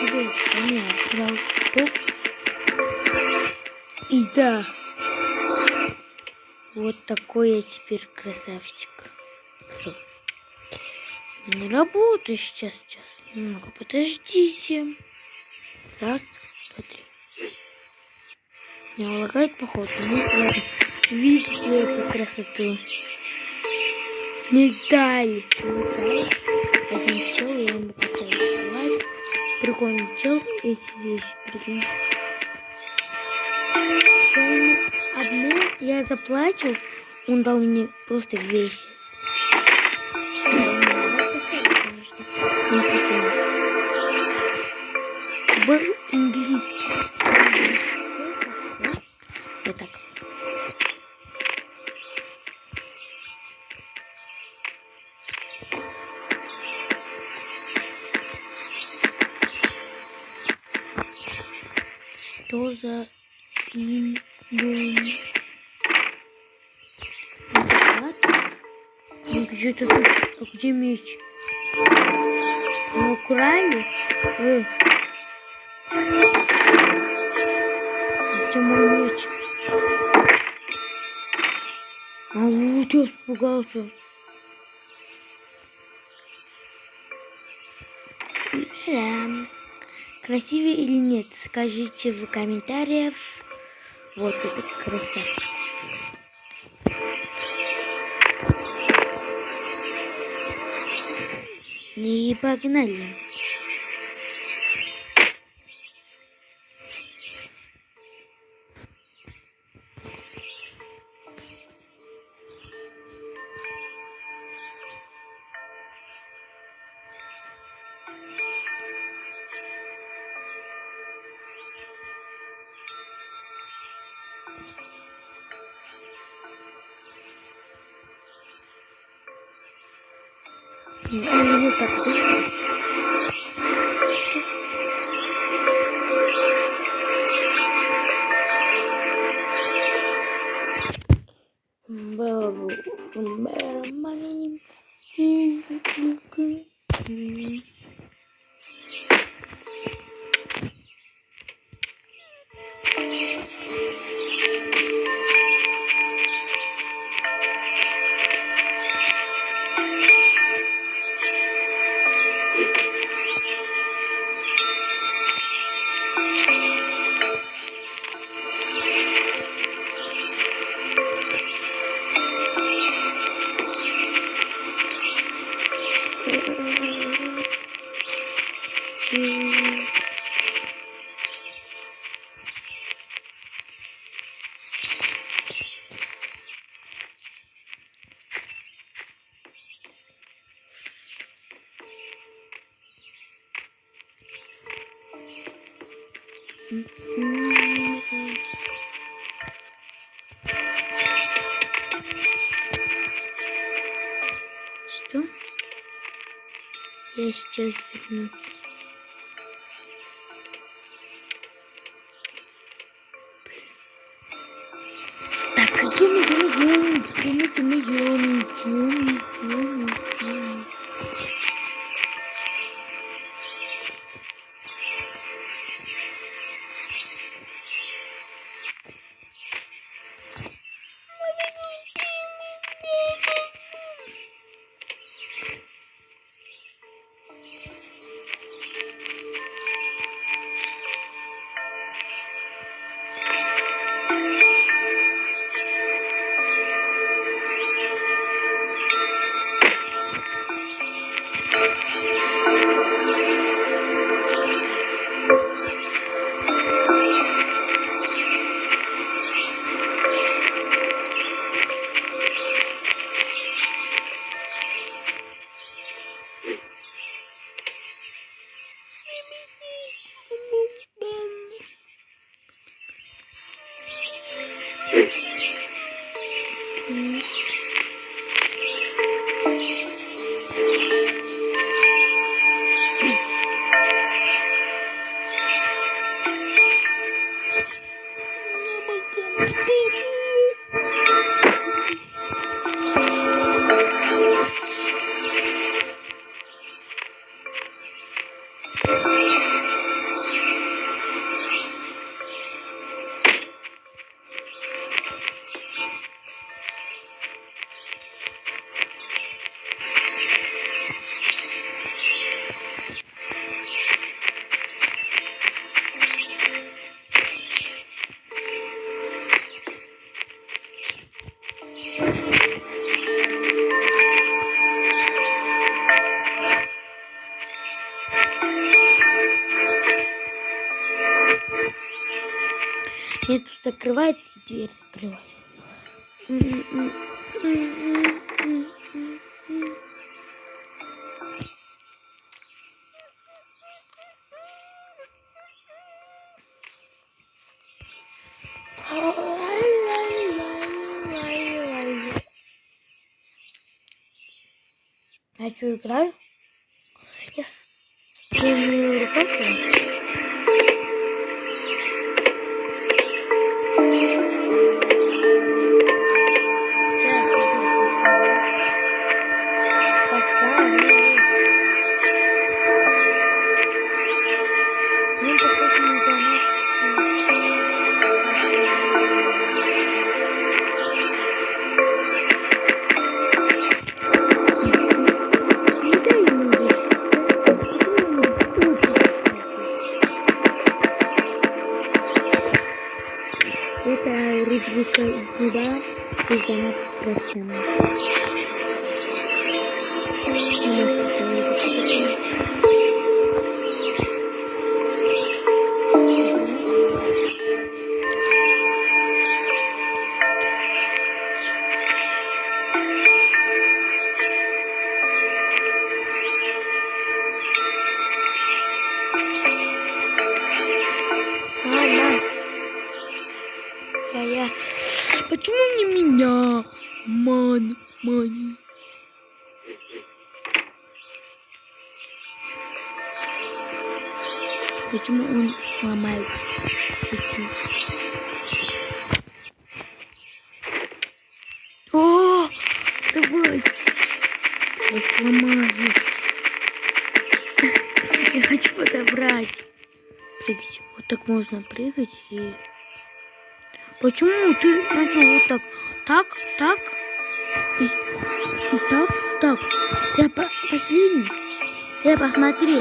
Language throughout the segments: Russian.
тебе коня брал топ. И да, вот такой я теперь красавчик. Все. Не работаю сейчас. Ну-ка, подождите. Раз, два, три. Не лагает походу. Ну ладно. Видите эту красоту? Не дали. Один чел, я ему поставил лайк. Прикольный чел, эти вещи, прикинь. Я ему обмен, я заплатил, он дал мне просто вещи. Я ему лайк поставил, конечно. Он прикольный. Был английский. Вот так. Что за пингвин? Ну где-то тут, а где меч? Мы украли? Где мой меч? А вот я испугался. Красивее или нет? Скажите в комментариях. Вот это красавчик. И погнали. Вот так быстро. Что? Я сейчас вернусь. Так, идем. Мне тут закрывает и дверь закрывает. Я что, играю? Я не рукався. Это рубрика из нуля и занятых профессионалов. Почему не меня? Мани. Почему он ломает? О, давай. Я сломаю. Я хочу подобрать. Прыгать. Вот так можно прыгать и... Почему ты начал вот так? Так? И так? Я последний. Посмотри.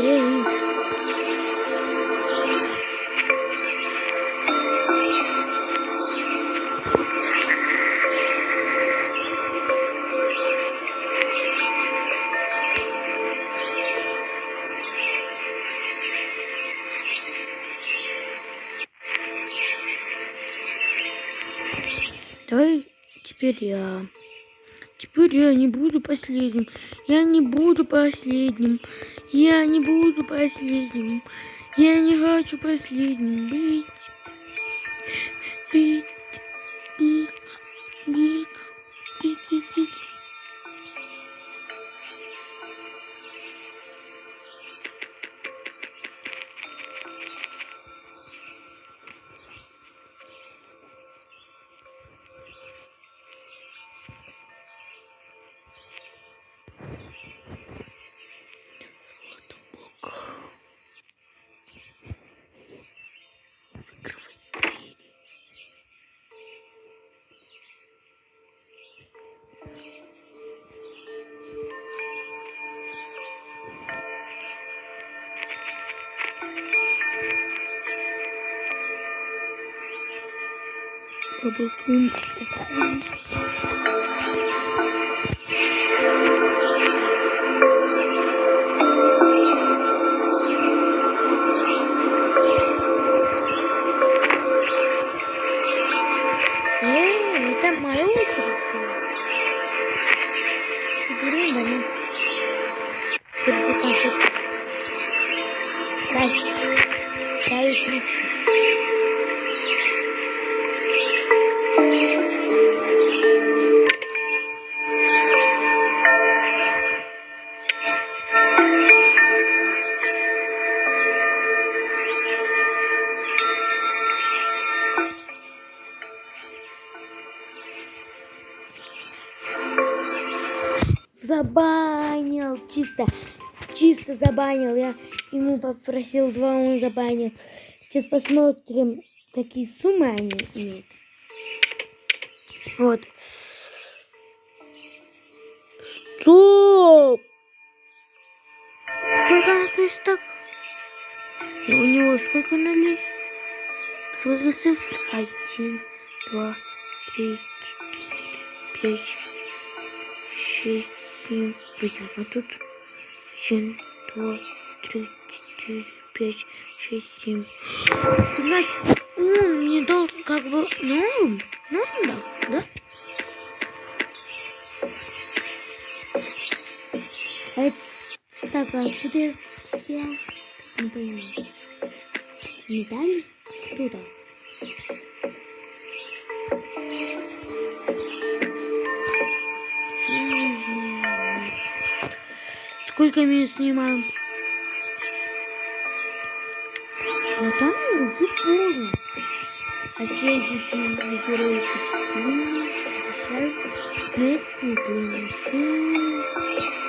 Давай теперь я. Теперь я не буду последним. Я не хочу последним быть. Бабакум. Это моя очередь. Дай игрушку. Забанил, чисто забанил. Я ему попросил 2, он забанил. Сейчас посмотрим, какие суммы они имеют. Вот. Стоп! Сколько она стоит так? И у него сколько нулей? Сколько цифр? 1, 2, 3, 4, 5, 6, 7, 8. А тут 1, 2, 3, 4, 5, 6, 7. Значит, он не должен как бы норм. Норм, да? А это стакан, откуда я взял? Не понимаю. Медали? Круто. Денежное место. Сколько минут снимаем? Братан, уже поздно. А следующий видеоролик будет длинный, обещаю. Но это не длинный. Всем